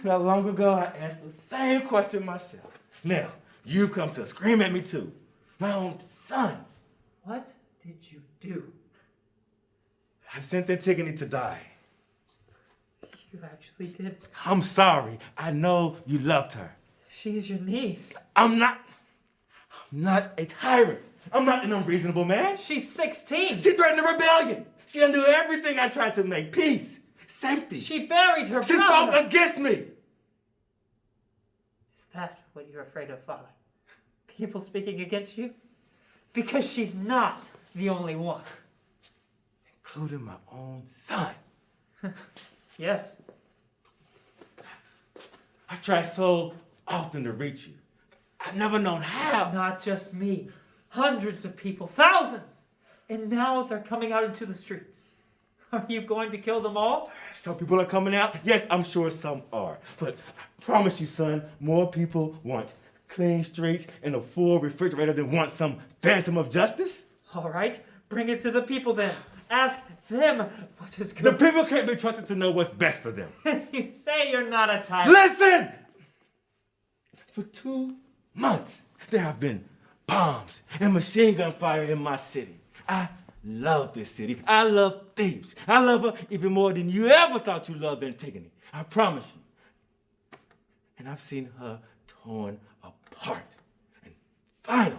M: Not long ago, I asked the same question myself. Now, you've come to scream at me too. My own son.
I: What did you do?
M: I've sent Antigone to die.
I: You actually did?
M: I'm sorry. I know you loved her.
I: She's your niece.
M: I'm not a tyrant. I'm not an unreasonable man.
I: She's 16.
M: She threatened a rebellion. She undid everything I tried to make. Peace. Safety.
I: She buried her
M: She
I: brother.
M: spoke against me.
I: Is that what you're afraid of, Father? People speaking against you? Because she's not the only one.
M: Including my own son.
I: Yes.
M: I tried so often to reach you. I've never known how.
I: It's not just me. Hundreds of people, thousands. And now they're coming out into the streets. Are you going to kill them all?
M: Some people are coming out. Yes, I'm sure some are. But I promise you, son, more people want clean streets and a full refrigerator than want some phantom of justice.
I: All right, bring it to the people then. Ask them what is good.
M: The people can't be trusted to know what's best for them.
I: You say you're not a tyrant.
M: Listen! For 2 months, there have been bombs and machine gun fire in my city. I love this city. I love Thebes. I love her even more than you ever thought you loved Antigone. I promise you. And I've seen her torn apart. And finally,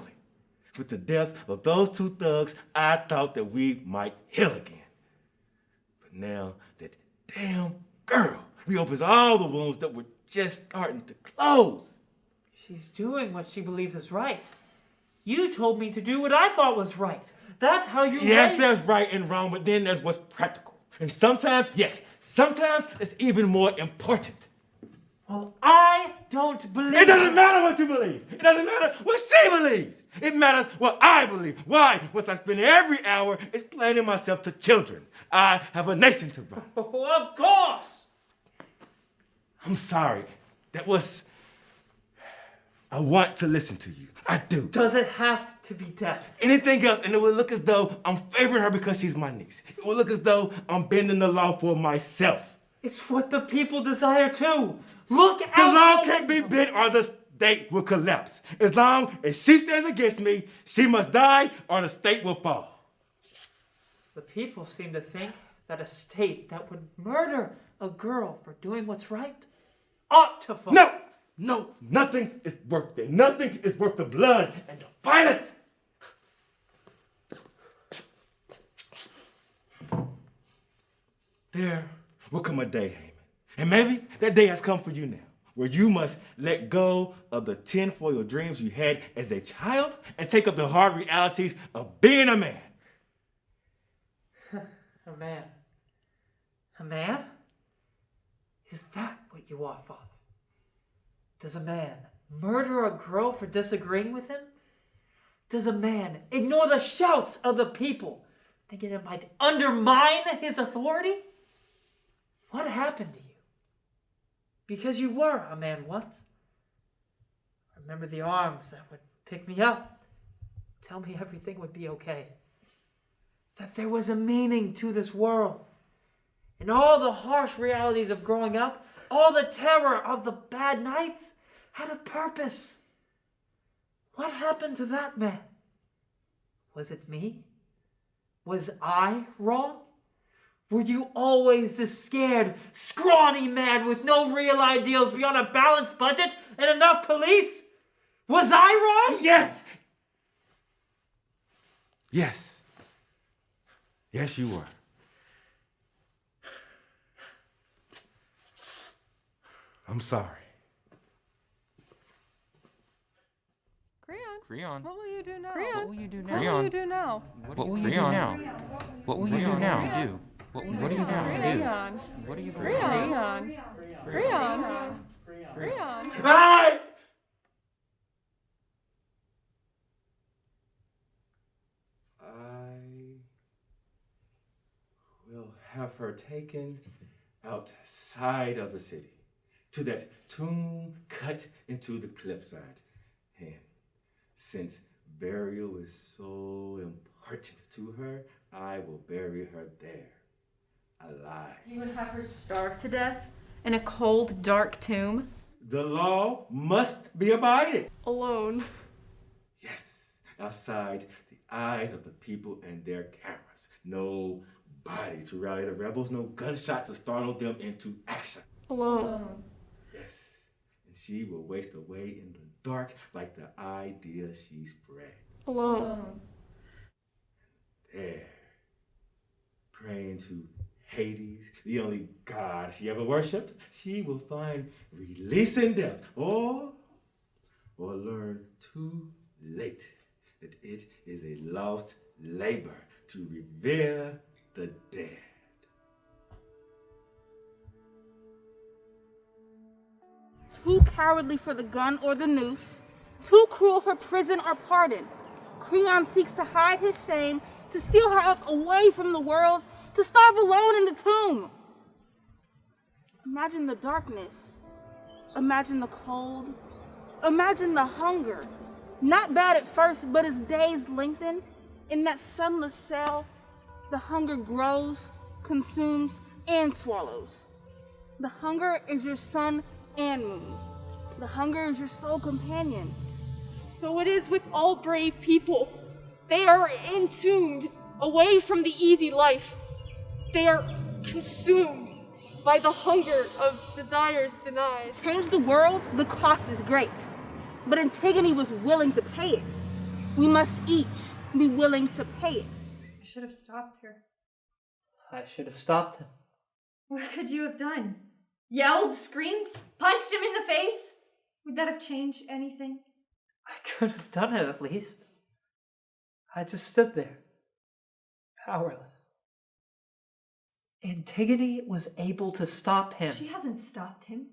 M: with the death of those 2 thugs, I thought that we might heal again. But now that damn girl reopens all the wounds that were just starting to close.
I: She's doing what she believes is right. You told me to do what I thought was right. That's how you
M: Yes, there's right and wrong, but then there's what's practical. And sometimes, yes, sometimes it's even more important.
I: Well, I don't believe...
M: It doesn't matter what you believe. It doesn't matter what she believes. It matters what I believe. Why? Once I spend every hour explaining myself to children. I have a nation to run.
I: Oh, of course!
M: I'm sorry. That was... I want to listen to you. I do.
I: Does it have to be death?
M: Anything else, and it will look as though I'm favoring her because she's my niece. It will look as though I'm bending the law for myself.
I: It's what the people desire too. Look out!
M: The law can't be bent or the state will collapse. As long as she stands against me, she must die or the state will fall.
I: The people seem to think that a state that would murder a girl for doing what's right ought to fall.
M: No, nothing is worth it. Nothing is worth the blood and the violence. There will come a day, Haemon, and maybe that day has come for you now, where you must let go of the tinfoil dreams you had as a child and take up the hard realities of being a man.
I: A man? A man? Is that what you are, Father? Does a man murder a girl for disagreeing with him? Does a man ignore the shouts of the people, thinking it might undermine his authority? What happened to you? Because you were a man once. Remember the arms that would pick me up, tell me everything would be okay. That there was a meaning to this world. And all the harsh realities of growing up, all the terror of the bad nights had a purpose. What happened to that man? Was it me? Was I wrong? Were you always this scared, scrawny man with no real ideals beyond a balanced budget and enough police? Was I wrong?
M: Yes! Yes. Yes, you were. I'm sorry.
B: Creon, what will you do now?
O: Creon,
B: what will you do now?
O: What will you do now?
B: What will you do now?
O: What will you do now? What are you going to do?
B: What are you
O: going to do? Creon.
M: Hey! I will have her taken outside of the city to that tomb cut into the cliffside. And since burial is so important to her, I will bury her there, alive.
E: You would have her starve to death in a cold, dark tomb?
M: The law must be abided.
F: Alone.
M: Yes, outside the eyes of the people and their cameras. No body to rally the rebels, no gunshot to startle them into action.
F: Alone.
M: Yes, and she will waste away in the dark like the idea she spread.
F: Alone.
M: There, praying to Hades, the only god she ever worshipped, she will find release in death, or learn too late that it is a lost labor to revere the dead.
L: Too cowardly for the gun or the noose, too cruel for prison or pardon. Creon seeks to hide his shame, to seal her up away from the world, to starve alone in the tomb. Imagine the darkness. Imagine the cold. Imagine the hunger. Not bad at first, but as days lengthen, in that sunless cell, The hunger grows, consumes, and swallows. The hunger is your sun and moon. The hunger is your soul companion.
F: So it is with all brave people. They are entombed away from the easy life. They are consumed by the hunger of desires denied.
L: To change the world, the cost is great. But Antigone was willing to pay it. We must each be willing to pay it.
H: I should have stopped her.
I: I should have stopped him.
H: What could you have done? Yelled, screamed, punched him in the face? Would that have changed anything?
I: I could have done it at least. I just stood there, powerless. Antigone was able to stop him.
H: She hasn't stopped him.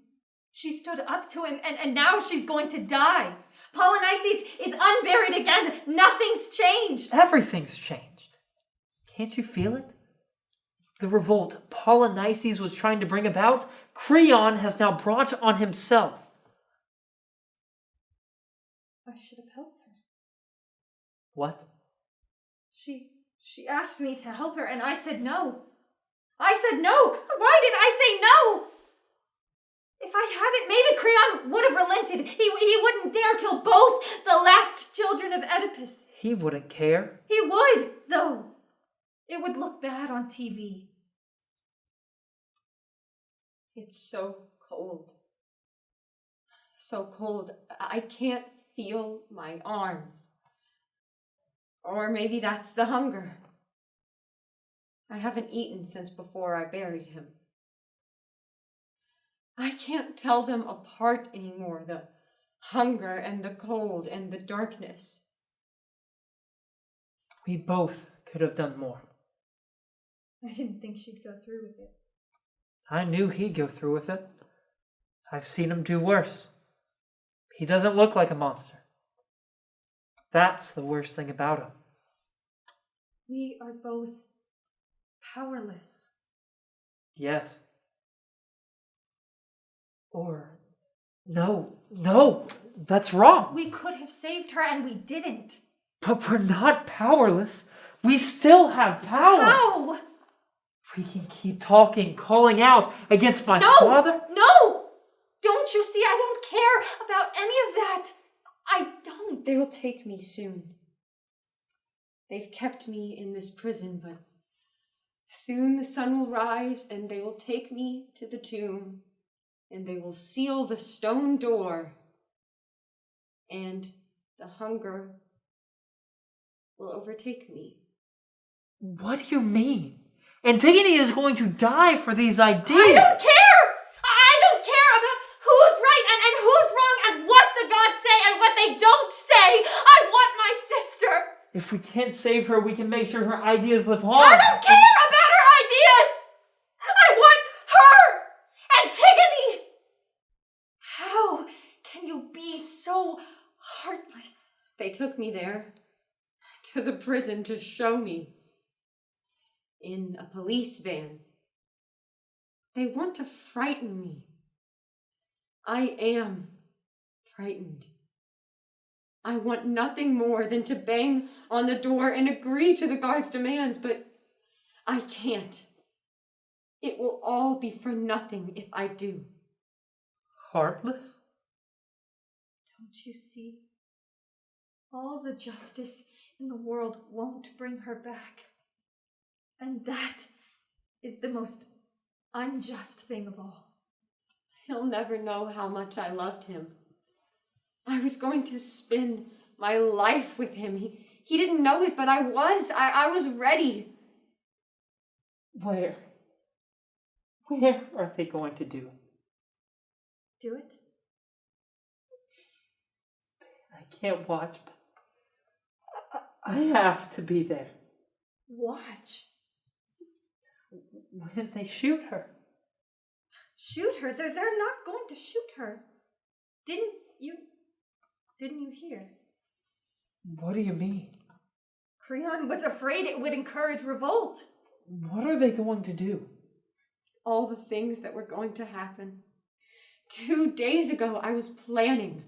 H: She stood up to him, and now she's going to die. Polynices is unburied again. Nothing's changed.
I: Everything's changed. Can't you feel it? The revolt Polynices was trying to bring about, Creon has now brought on himself.
H: I should have helped her.
I: What?
H: She asked me to help her, and I said no. I said no. Why did I say no? If I hadn't, maybe Creon would have relented. He wouldn't dare kill both the last children of Oedipus.
I: He wouldn't care.
H: He would, though. It would look bad on TV.
G: It's so cold. So cold. I can't feel my arms. Or maybe that's the hunger. I haven't eaten since before I buried him. I can't tell them apart anymore, the hunger and the cold and the darkness.
I: We both could have done more.
H: I didn't think she'd go through with it.
I: I knew he'd go through with it. I've seen him do worse. He doesn't look like a monster. That's the worst thing about him.
H: We are both powerless.
I: Yes. Or, no, that's wrong.
H: We could have saved her and we didn't.
I: But we're not powerless. We still have power.
H: How?
I: We can keep talking, calling out against my father.
H: No! Don't you see? I don't care about any of that. I don't.
G: They will take me soon. They've kept me in this prison, but soon the sun will rise and they will take me to the tomb and they will seal the stone door and the hunger will overtake me.
I: What do you mean? Antigone is going to die for these ideas.
H: I don't care! I don't care about who's right and who's wrong and what the gods say and what they don't say. I want my sister.
I: If we can't save her, we can make sure her ideas live on.
H: I don't care about her ideas! I want her! Antigone! How can you be so heartless?
G: They took me there, to the prison to show me. In a police van. They want to frighten me. I am frightened. I want nothing more than to bang on the door and agree to the guard's demands, but I can't. It will all be for nothing if I do.
I: Heartless?
H: Don't you see? All the justice in the world won't bring her back. And that is the most unjust thing of all.
G: He'll never know how much I loved him. I was going to spend my life with him. He didn't know it, but I was. I was ready.
I: Where are they going to do it?
H: Do it?
I: I can't watch, but I have to be there.
H: Watch?
I: When they shoot her.
H: Shoot her? They're not going to shoot her. Didn't you hear?
I: What do you mean?
H: Creon was afraid it would encourage revolt.
I: What are they going to do?
G: All the things that were going to happen. 2 days ago, I was planning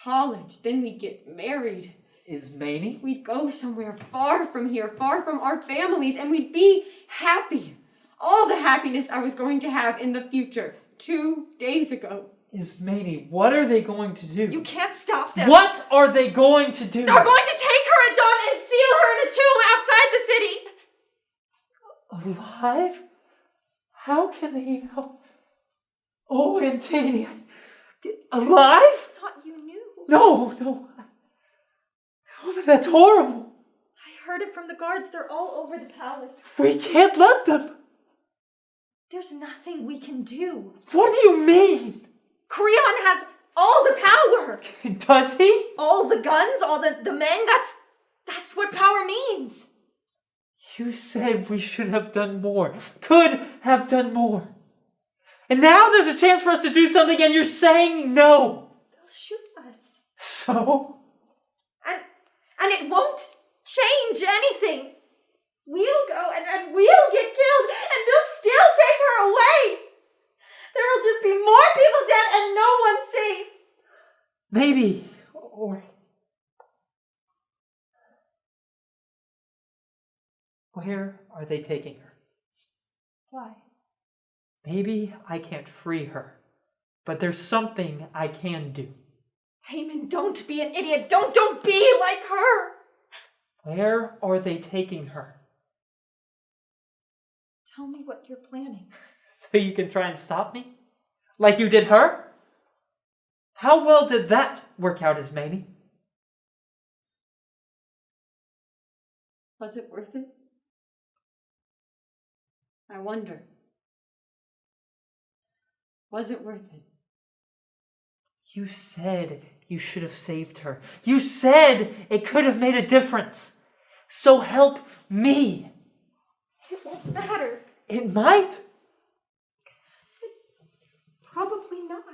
G: college, then we'd get married.
I: Ismene?
G: We'd go somewhere far from here, far from our families, and we'd be happy. All the happiness I was going to have in the future 2 days ago.
I: Ismene, what are they going to do?
G: You can't stop them.
I: What are they going to do?
G: They're going to take her at dawn and seal her in a tomb outside the city.
I: Alive? How can they know? Oh, Antigone. Alive?
G: I thought you knew.
I: No. Oh, that's horrible.
G: I heard it from the guards. They're all over the palace.
I: We can't let them.
G: There's nothing we can do.
I: What do you mean?
G: Creon has all the power.
I: Does he?
G: All the guns, all the men. That's what power means.
I: You said we should have done more. Could have done more. And now there's a chance for us to do something and you're saying no.
G: They'll shoot us.
I: So?
G: And it won't change anything. We'll go and we'll get killed and they'll still take her away. There will just be more people dead and no one safe.
I: Maybe. Or... Where are they taking her?
G: Why?
I: Maybe I can't free her, but there's something I can do.
G: Haemon, don't be an idiot. Don't be like her.
I: Where are they taking her?
G: Tell me what you're planning.
I: So you can try and stop me? Like you did her? How well did that work out, Ismene?
G: Was it worth it? I wonder. Was it worth it?
I: You said you should have saved her. You said it could have made a difference. So help me.
G: It won't matter.
I: It might.
G: Probably not.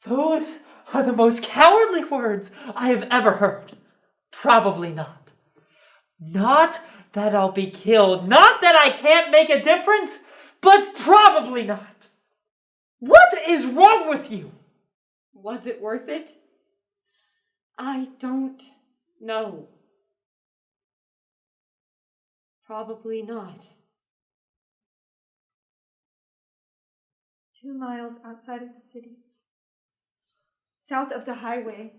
I: Those are the most cowardly words I have ever heard. Probably not. Not that I'll be killed. Not that I can't make a difference. But probably not. What is wrong with you?
G: Was it worth it? I don't know. Probably not.
A: 2 miles outside of the city, south of the highway,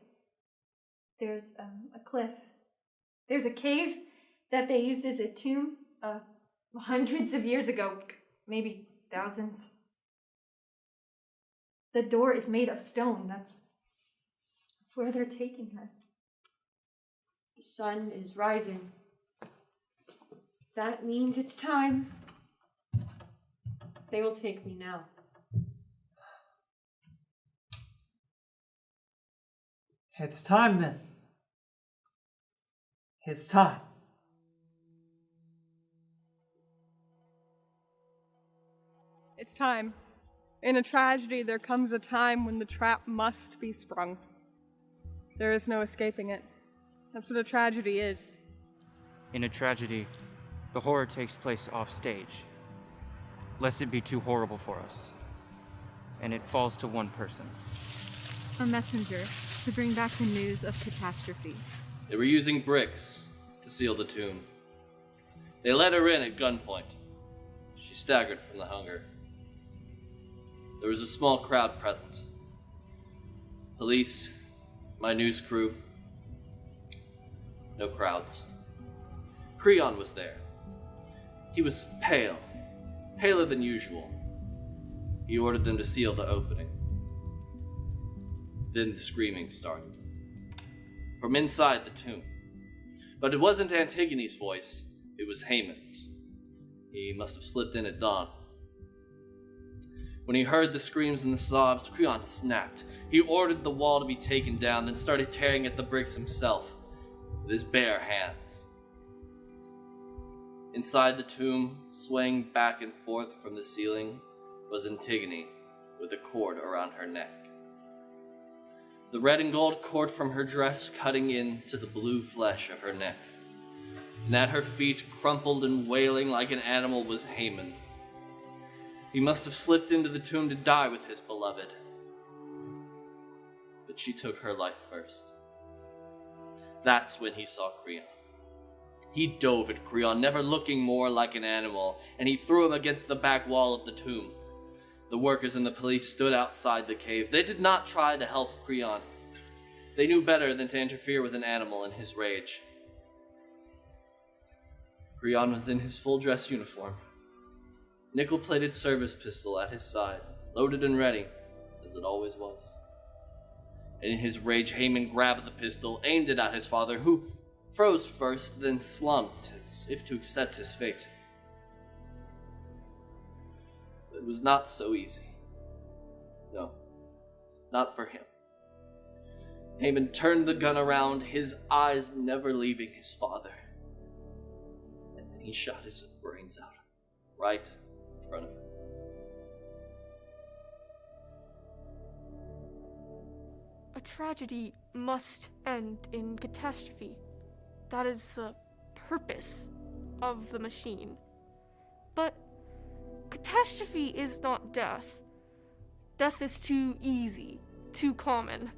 A: there's a cliff. There's a cave that they used as a tomb hundreds of years ago, maybe thousands. The door is made of stone. That's where they're taking her.
G: The sun is rising. That means it's time. They will take me now.
I: It's time then. It's time.
B: It's time. In a tragedy, there comes a time when the trap must be sprung. There is no escaping it. That's what a tragedy is.
O: In a tragedy, the horror takes place off stage, lest it be too horrible for us. And it falls to one person.
E: A messenger to bring back the news of catastrophe.
K: They were using bricks to seal the tomb. They let her in at gunpoint. She staggered from the hunger. There was a small crowd present. Police, my news crew. No crowds. Creon was there. He was pale, paler than usual. He ordered them to seal the opening. Then the screaming started. From inside the tomb. But it wasn't Antigone's voice, it was Haemon's. He must have slipped in at dawn. When he heard the screams and the sobs, Creon snapped. He ordered the wall to be taken down, then started tearing at the bricks himself with his bare hands. Inside the tomb, swaying back and forth from the ceiling, was Antigone with a cord around her neck. The red and gold cord from her dress cutting into the blue flesh of her neck. And at her feet, crumpled and wailing like an animal, was Haemon. He must have slipped into the tomb to die with his beloved. But she took her life first. That's when he saw Creon. He dove at Creon, never looking more like an animal, and he threw him against the back wall of the tomb. The workers and the police stood outside the cave. They did not try to help Creon. They knew better than to interfere with an animal in his rage. Creon was in his full dress uniform, nickel-plated service pistol at his side, loaded and ready, as it always was. And in his rage, Haemon grabbed the pistol, aimed it at his father, who froze first, then slumped, as if to accept his fate. But it was not so easy. No, not for him. Haemon turned the gun around, his eyes never leaving his father. And then he shot his brains out, right in front of him.
F: A tragedy must end in catastrophe. That is the purpose of the machine. But catastrophe is not death. Death is too easy, too common.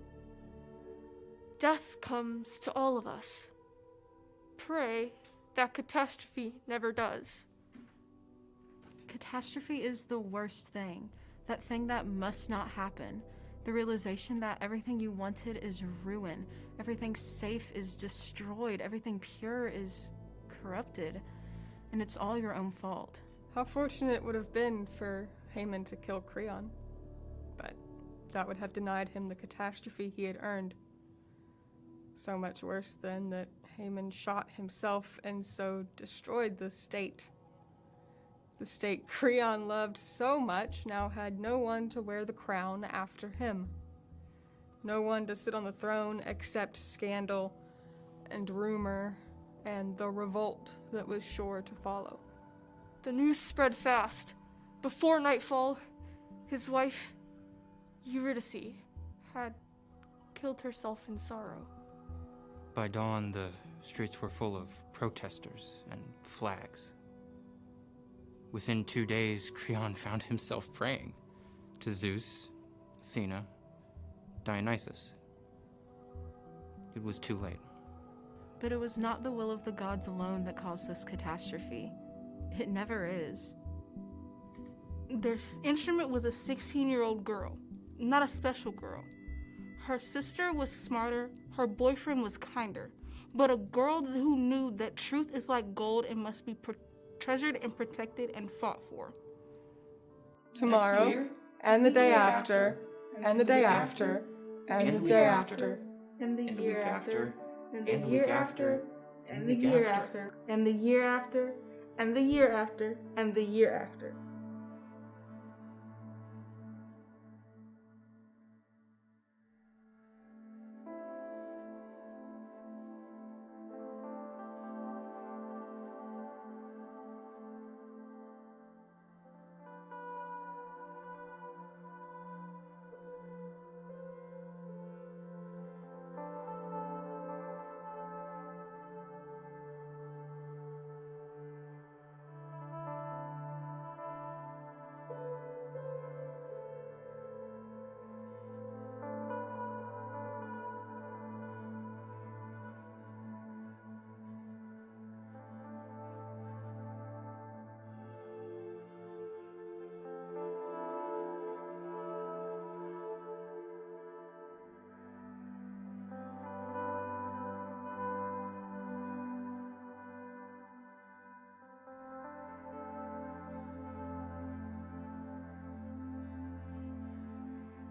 F: Death comes to all of us. Pray that catastrophe never does.
E: Catastrophe is the worst thing. That thing that must not happen. The realization that everything you wanted is ruin. Everything safe is destroyed. Everything pure is corrupted. And it's all your own fault.
B: How fortunate it would have been for Haemon to kill Creon. But that would have denied him the catastrophe he had earned. So much worse then that Haemon shot himself and so destroyed the state. The state Creon loved so much now had no one to wear the crown after him. No one to sit on the throne except scandal and rumor and the revolt that was sure to follow.
F: The news spread fast. Before nightfall, his wife, Eurydice, had killed herself in sorrow.
O: By dawn, the streets were full of protesters and flags. Within 2 days, Creon found himself praying to Zeus, Athena, Dionysus. It was too late.
E: But it was not the will of the gods alone that caused this catastrophe. It never is.
L: Their instrument was a 16-year-old girl, not a special girl. Her sister was smarter, her boyfriend was kinder, but a girl who knew that truth is like gold and must be treasured and protected and fought for.
B: Tomorrow, and the day after, and the day after, and the day after,
L: and the year after, and the year after, and the year after, and the year after, and the year after, and the year after.